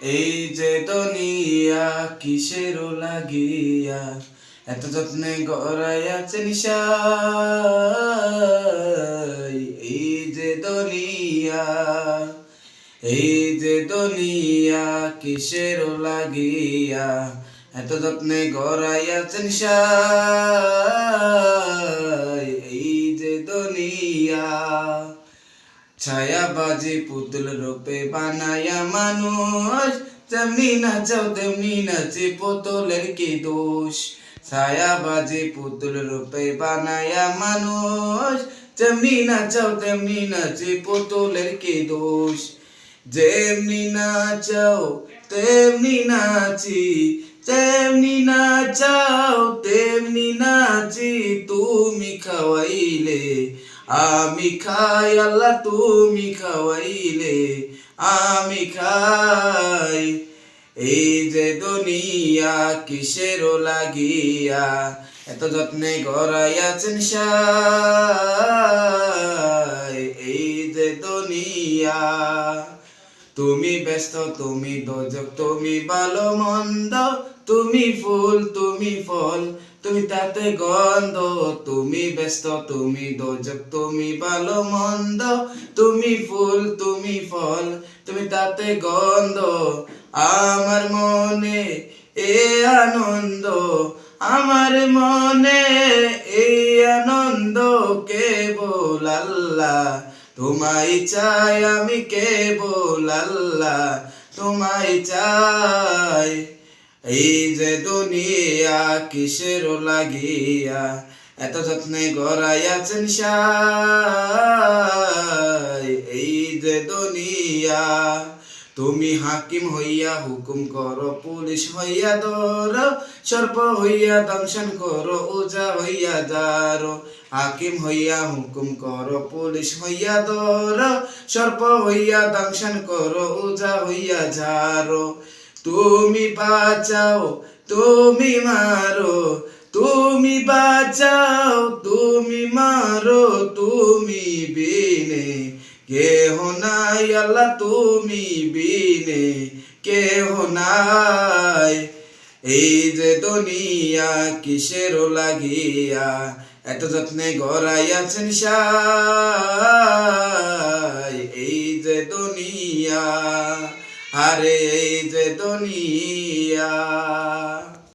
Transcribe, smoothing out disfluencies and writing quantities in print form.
এই যে দুনিয়া কিসের লাগিয়া এত যত্নে গড়াইয়াছে নিশায়। এই যে দুনিয়া, এই যে দুনিয়া কিসের লাগিয়া এত যত্নে গড়াইয়াছে নিশায়। এই যে দুনিয়া ছায়াবাজি পুতুল রূপে বানায়া মানুষ, তেমনি নাচাও তেমনি নাচে পুতুলের কি দোষ। ছায়াবাজি পুতুল রূপে বানায়া মানুষ, তেমনি নাচাও তেমনি নাচে পুতুলের কি দোষ। যেমনি নাচাও তেমনি নাচি, তেমনি নাচাও তেমনি নাচি। তুমি খাওয়াইলে আমি খাই, আল্লাহ তুমি খাওয়াইলে আমি খাই। এই যে দুনিয়া কিসের লাগিয়া এত যত্নে গড়াইয়াছেন সাই। এই যে দুনিয়া তুমি ব্যস্ত তুমি দোজক তুমি ভালো মন্দ, তুমি ফুল তুমি ফল তুমি তাতে গন্ধ। তুমি ব্যস্ত তুমি দোজক তুমি ভালো মন্দ, তুমি ফুল তুমি ফল তুমি তাতে গন্ধ। আমার মনে এ আনন্দ, আমার মনে এই আনন্দ কেবল আল্লাহ তোমায় চাই, আমি কেবল আল্লাহ তোমায় চাই। এই যে দুনিয়া কিসের লাগিয়া এত যত্নে গড়াইয়াছেন সাই। এই যে দুনিয়া তুমি হাকিম হইয়া হুকুম করো, পুলিশ হইয়া ধরো, সর্প হইয়া দংশন করো, ওজা হইয়া যারো। হাকিম হইয়া হুকুম করো, পুলিশ হইয়া ধরো, সর্প হইয়া দংশন করো, ওজা হইয়া যারো। তুমি বাঁচাও তুমি মারো, তুমি বাঁচাও তুমি মারো, তুমি বিনে কেহ নাই আল্লাহ তুমি বিনে কেহ নাই। এই যে দুনিয়া কিসের লাগিয়া এত যত্নে গড়াইয়াছেন সাই। এই যে দুনিয়া, আরে এই যে দুনিয়া।